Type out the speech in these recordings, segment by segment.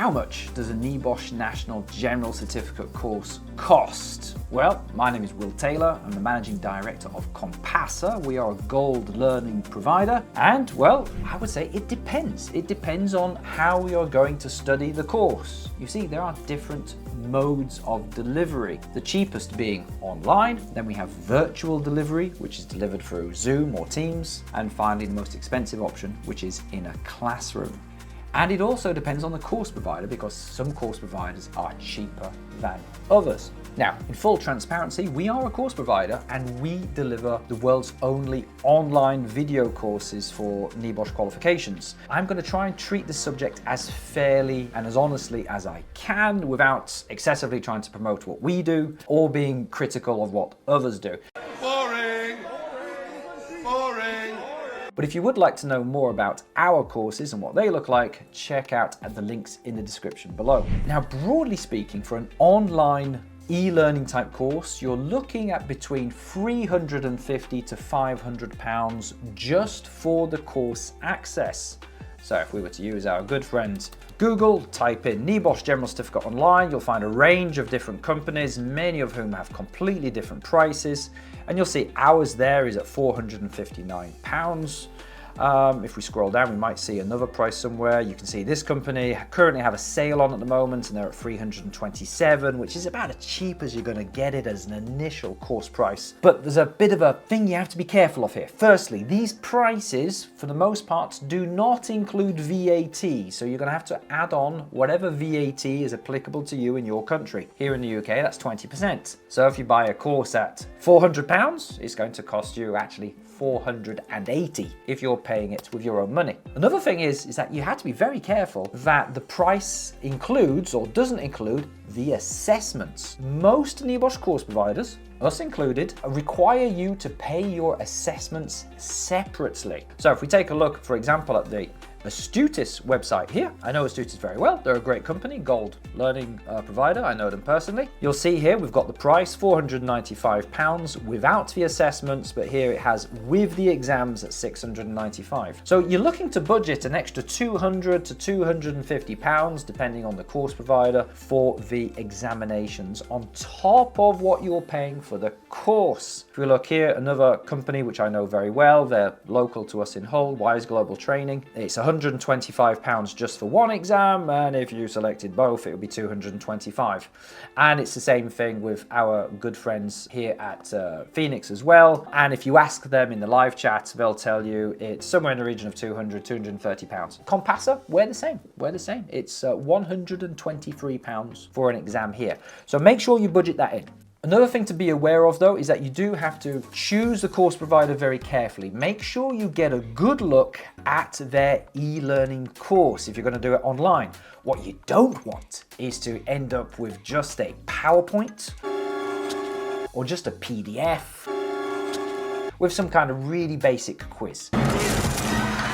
How much does a NEBOSH National General Certificate course cost? Well, my name is Will Taylor. I'm the Managing Director of Compassa. We are a gold learning provider. And, well, I would say it depends. It depends on how you're going to study the course. You see, there are different modes of delivery. The cheapest being online, then we have virtual delivery, which is delivered through Zoom or Teams, and finally the most expensive option, which is in a classroom. And it also depends on the course provider, because some course providers are cheaper than others. Now, in full transparency, we are a course provider and we deliver the world's only online video courses for NEBOSH qualifications. I'm going to try and treat this subject as fairly and as honestly as I can without excessively trying to promote what we do or being critical of what others do. Boring! Boring! But if you would like to know more about our courses and what they look like, check out the links in the description below. Now, broadly speaking, for an online e-learning type course, you're looking at between £350 to £500 just for the course access. So if we were to use our good friend Google, type in NEBOSH General Certificate online, you'll find a range of different companies, many of whom have completely different prices. And you'll see ours there is at £459. If we scroll down, we might see another price somewhere. You can see this company currently have a sale on at the moment and they're at $327, which is about as cheap as you're going to get it as an initial course price. But there's a bit of a thing you have to be careful of here. Firstly, these prices, for the most part, do not include VAT. So you're going to have to add on whatever VAT is applicable to you in your country. Here in the UK, that's 20%. So if you buy a course at £400, it's going to cost you actually $480 if you're paying it with your own money. Another thing is that you have to be very careful that the price includes or doesn't include the assessments. Most NEBOSH course providers, us included, require you to pay your assessments separately. So if we take a look, for example, at the Astutis website here. I know Astutis very well. They're a great company, gold learning provider. I know them personally. You'll see here we've got the price, £495 without the assessments, but here it has with the exams at £695. So you're looking to budget an extra £200 to £250 depending on the course provider for the examinations on top of what you're paying for the course. If we look here, another company which I know very well, they're local to us in Hull, Wise Global Training. It's £125 just for one exam, and if you selected both, it would be £225. And it's the same thing with our good friends here at Phoenix as well. And if you ask them in the live chat, they'll tell you it's somewhere in the region of £200, £230. Compassa, we're the same. We're the same. It's £123 for an exam here. So make sure you budget that in. Another thing to be aware of though is that you do have to choose the course provider very carefully. Make sure you get a good look at their e-learning course if you're going to do it online. What you don't want is to end up with just a PowerPoint or just a PDF with some kind of really basic quiz.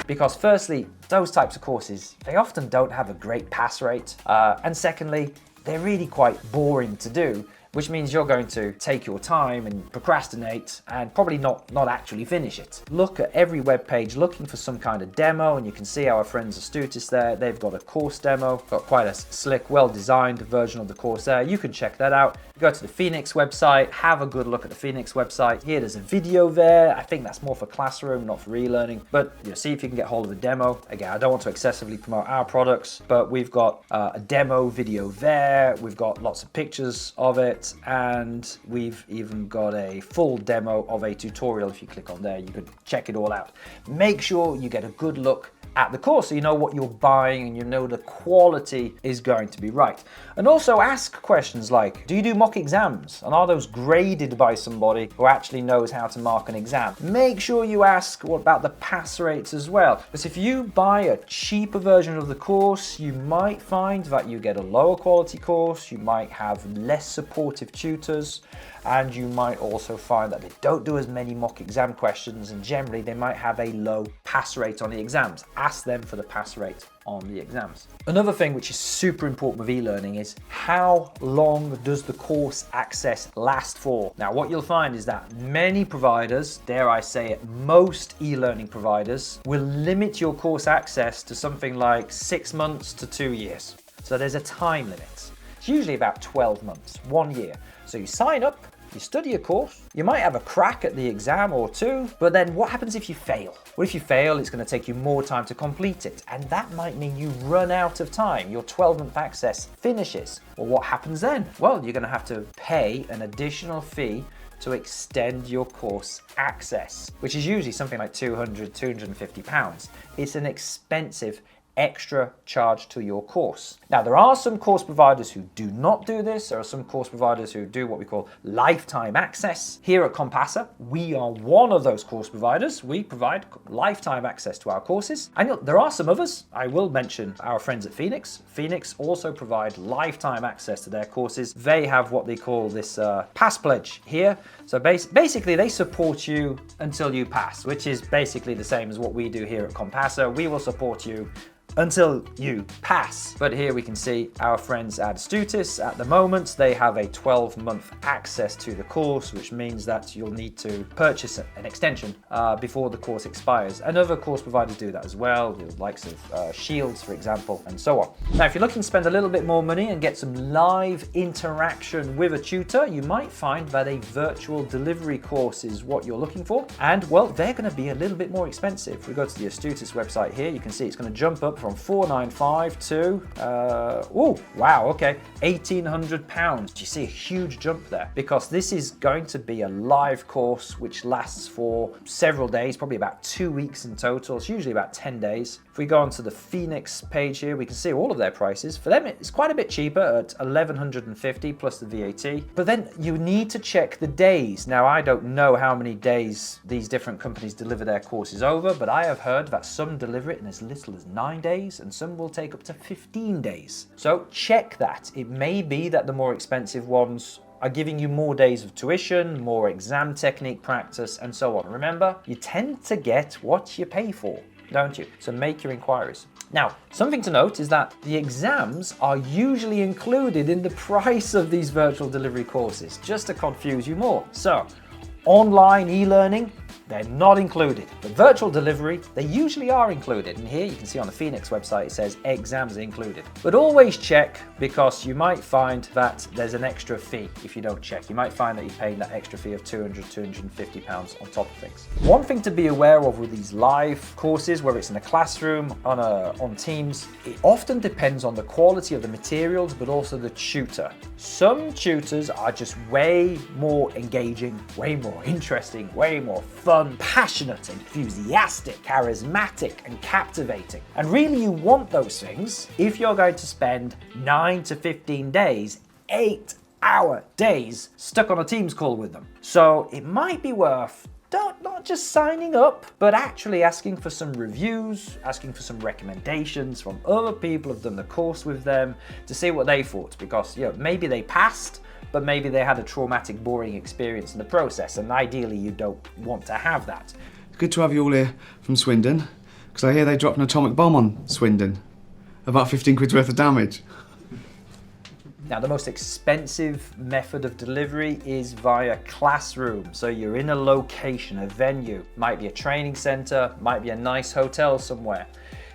Because firstly, those types of courses, they often don't have a great pass rate. And secondly, they're really quite boring to do, which means you're going to take your time and procrastinate and probably not actually finish it. Look at every web page looking for some kind of demo, and you can see our friends Astutis there. They've got a course demo, got quite a slick, well-designed version of the course there. You can check that out. Go to the Phoenix website, have a good look at the Phoenix website. Here, there's a video there. I think that's more for classroom, not for e-learning, but you'll see if you can get hold of a demo. Again, I don't want to excessively promote our products, but we've got a demo video there. We've got lots of pictures of it, and we've even got a full demo of a tutorial. If you click on there, you can check it all out. Make sure you get a good look at the course so you know what you're buying and you know the quality is going to be right. And also ask questions like, do you do mock exams? And are those graded by somebody who actually knows how to mark an exam? Make sure you ask what about the pass rates as well. Because if you buy a cheaper version of the course, you might find that you get a lower quality course, you might have less supportive tutors, and you might also find that they don't do as many mock exam questions, and generally they might have a low pass rate on the exams. Ask them for the pass rate on the exams. Another thing which is super important with e-learning is how long does the course access last for? Now, what you'll find is that many providers, dare I say it, most e-learning providers will limit your course access to something like 6 months to 2 years. So there's a time limit. It's usually about 12 months, 1 year. So you sign up, you study a course, you might have a crack at the exam or two, but then what happens if you fail? Well, if you fail, it's going to take you more time to complete it, and that might mean you run out of time. Your 12-month access finishes. Well, what happens then? Well, you're going to have to pay an additional fee to extend your course access, which is usually something like £200, £250. It's an expensive extra charge to your course. Now, there are some course providers who do not do this. There are some course providers who do what we call lifetime access. Here at Compassa, we are one of those course providers. We provide lifetime access to our courses. And there are some others. I will mention our friends at Phoenix. Phoenix also provide lifetime access to their courses. They have what they call this pass pledge here. So basically, they support you until you pass, which is basically the same as what we do here at Compassa. We will support you until you pass. But here we can see our friends at Astutis. At the moment, they have a 12-month access to the course, which means that you'll need to purchase an extension before the course expires. And other course providers do that as well, the likes of Shields, for example, and so on. Now, if you're looking to spend a little bit more money and get some live interaction with a tutor, you might find that a virtual delivery course is what you're looking for. And well, they're going to be a little bit more expensive. If we go to the Astutis website here, you can see it's going to jump up from $495 to, oh, wow, okay, £1,800. You see a huge jump there because this is going to be a live course which lasts for several days, probably about 2 weeks in total. It's usually about 10 days. If we go onto the Phoenix page here, we can see all of their prices. For them, it's quite a bit cheaper at $1,150 plus the VAT. But then you need to check the days. Now, I don't know how many days these different companies deliver their courses over, but I have heard that some deliver it in as little as 9 days and some will take up to 15 days. So check that. It may be that the more expensive ones are giving you more days of tuition, more exam technique practice, and so on. Remember, you tend to get what you pay for, don't you? So make your inquiries. Now, something to note is that the exams are usually included in the price of these virtual delivery courses, just to confuse you more. So, online e-learning, they're not included. But virtual delivery, they usually are included. And here you can see on the Phoenix website, it says exams included. But always check, because you might find that there's an extra fee if you don't check. You might find that you're paying that extra fee of £200, £250 on top of things. One thing to be aware of with these live courses, whether it's in a classroom, on Teams, it often depends on the quality of the materials, but also the tutor. Some tutors are just way more engaging, way more interesting, way more fun, passionate, enthusiastic, charismatic, and captivating. And really you want those things if you're going to spend 9 to 15 days, 8-hour days stuck on a Teams call with them. So it might be worth not just signing up, but actually asking for some reviews, asking for some recommendations from other people who've done the course with them to see what they thought, because maybe they passed, but maybe they had a traumatic, boring experience in the process, and ideally you don't want to have that. It's good to have you all here from Swindon, because I hear they dropped an atomic bomb on Swindon. About 15 quid's worth of damage. Now, the most expensive method of delivery is via classroom. So you're in a location, a venue, might be a training center, might be a nice hotel somewhere.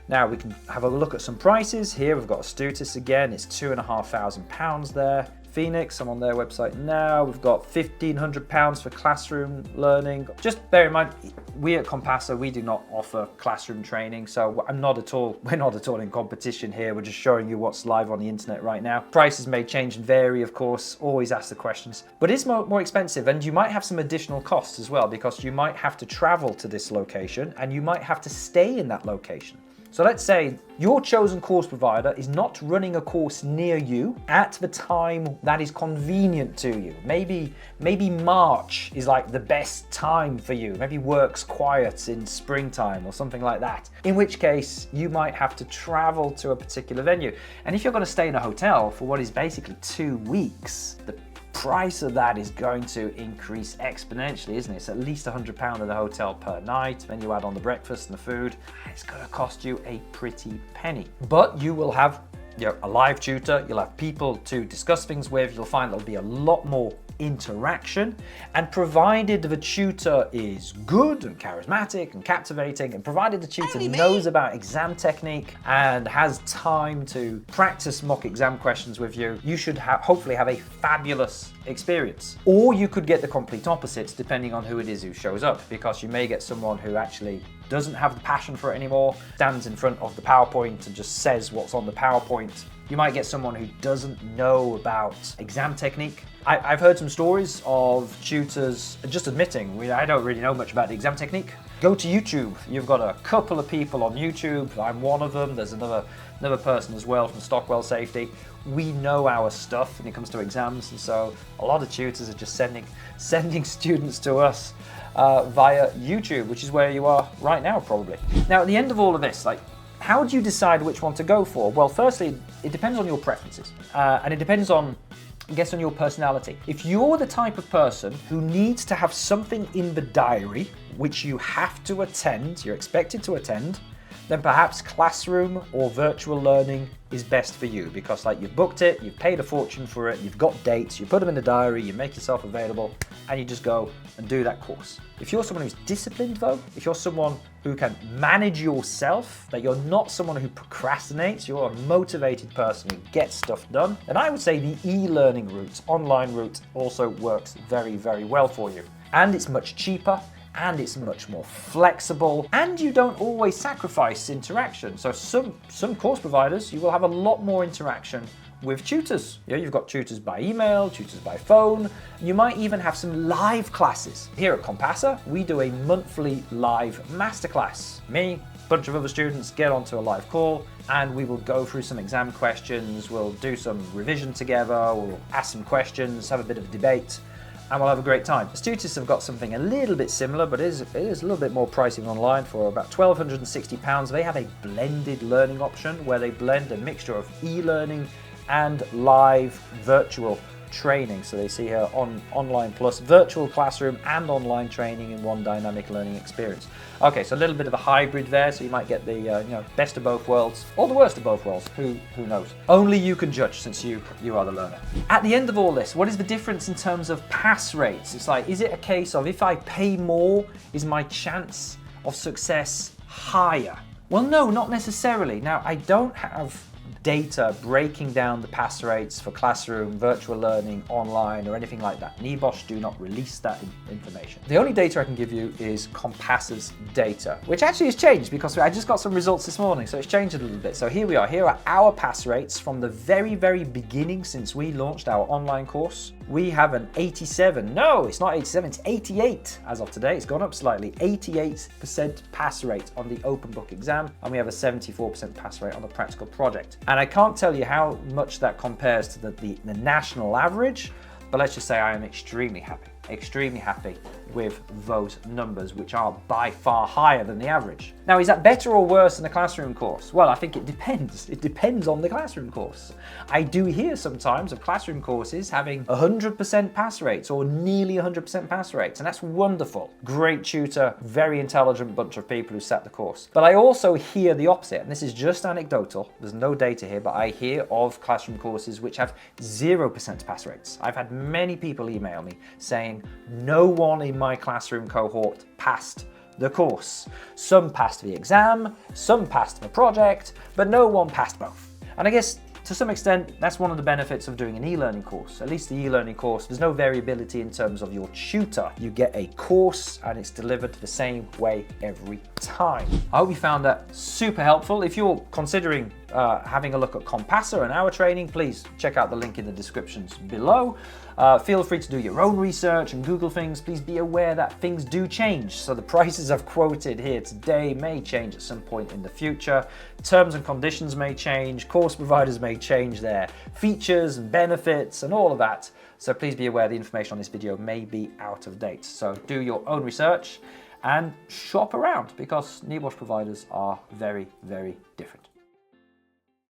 Now we can have a look at some prices. Here we've got Astutis again, it's £2,500 there. Phoenix, I'm on their website now. We've got £1,500 for classroom learning. Just bear in mind, we at Compassa, we do not offer classroom training, so we're not at all in competition here. We're just showing you what's live on the internet right now. Prices may change and vary, of course. Always ask the questions. But it's more expensive, and you might have some additional costs as well, because you might have to travel to this location and you might have to stay in that location. So let's say your chosen course provider is not running a course near you at the time that is convenient to you. Maybe March is like the best time for you. Maybe work's quiet in springtime or something like that. In which case you might have to travel to a particular venue. And if you're going to stay in a hotel for what is basically 2 weeks, the price of that is going to increase exponentially, isn't it? It's at least £100 of the hotel per night. Then you add on the breakfast and the food, it's going to cost you a pretty penny. But you will have a live tutor, you'll have people to discuss things with, you'll find there'll be a lot more interaction, and provided the tutor is good and charismatic and captivating, and provided the tutor knows about exam technique and has time to practice mock exam questions with you, you should hopefully have a fabulous experience. Or you could get the complete opposite depending on who it is who shows up, because you may get someone who actually doesn't have the passion for it anymore, stands in front of the PowerPoint and just says what's on the PowerPoint. You might get someone who doesn't know about exam technique. I've heard some stories of tutors just admitting, I don't really know much about the exam technique. Go to YouTube. You've got a couple of people on YouTube. I'm one of them. There's another person as well from Stockwell Safety. We know our stuff when it comes to exams, and so a lot of tutors are just sending students to us via YouTube, which is where you are right now probably. Now at the end of all of this, how do you decide which one to go for? Well, firstly, it depends on your preferences, and it depends on, I guess, on your personality. If you're the type of person who needs to have something in the diary which you have to attend, you're expected to attend, then perhaps classroom or virtual learning is best for you, because you've booked it, you've paid a fortune for it, you've got dates, you put them in the diary, you make yourself available, and you just go and do that course. If you're someone who's disciplined though, if you're someone who can manage yourself, that you're not someone who procrastinates, you're a motivated person who gets stuff done, then I would say the e-learning route, online route, also works very, very well for you. And it's much cheaper, and it's much more flexible, and you don't always sacrifice interaction. So some course providers, you will have a lot more interaction with tutors. You've got tutors by email, tutors by phone. You might even have some live classes. Here at Compassa, we do a monthly live masterclass. Me, a bunch of other students get onto a live call, and we will go through some exam questions, we'll do some revision together, we'll ask some questions, have a bit of a debate, and we'll have a great time. The tutors have got something a little bit similar, but it is a little bit more pricey than online. For about £1,260, they have a blended learning option where they blend a mixture of e-learning and live virtual training. So they see here online plus virtual classroom and online training in one dynamic learning experience. Okay, so a little bit of a hybrid there, so you might get the best of both worlds, or the worst of both worlds, who knows. Only you can judge, since you are the learner. At the end of all this, what is the difference in terms of pass rates? It's is it a case of if I pay more, is my chance of success higher? Well, no, not necessarily. Now, I don't have data breaking down the pass rates for classroom, virtual learning, online, or anything like that. NEBOSH do not release that information. The only data I can give you is Compassa's data, which actually has changed because I just got some results this morning, so it's changed a little bit. So here we are. Here are our pass rates from the very, very beginning since we launched our online course. We have an 87. No, it's not 87, it's 88 as of today. It's gone up slightly. 88% pass rate on the open book exam, and we have a 74% pass rate on the practical project. And I can't tell you how much that compares to the national average, but let's just say I am extremely happy with those numbers, which are by far higher than the average. Now, is that better or worse than the classroom course? Well, I think it depends. It depends on the classroom course. I do hear sometimes of classroom courses having 100% pass rates or nearly 100% pass rates, and that's wonderful. Great tutor, very intelligent bunch of people who sat the course. But I also hear the opposite, and this is just anecdotal. There's no data here, but I hear of classroom courses which have 0% pass rates. I've had many people email me saying, no one in my classroom cohort passed the course. Some passed the exam, some passed the project, but no one passed both. And I guess to some extent, that's one of the benefits of doing an e-learning course. At least the e-learning course, there's no variability in terms of your tutor. You get a course and it's delivered the same way every time. I hope you found that super helpful. If you're considering having a look at Compassa and our training, please check out the link in the descriptions below. Feel free to do your own research and Google things. Please be aware that things do change. So the prices I've quoted here today may change at some point in the future. Terms and conditions may change. Course providers may change their features and benefits and all of that. So please be aware the information on this video may be out of date. So do your own research and shop around, because NEBOSH providers are very, very different.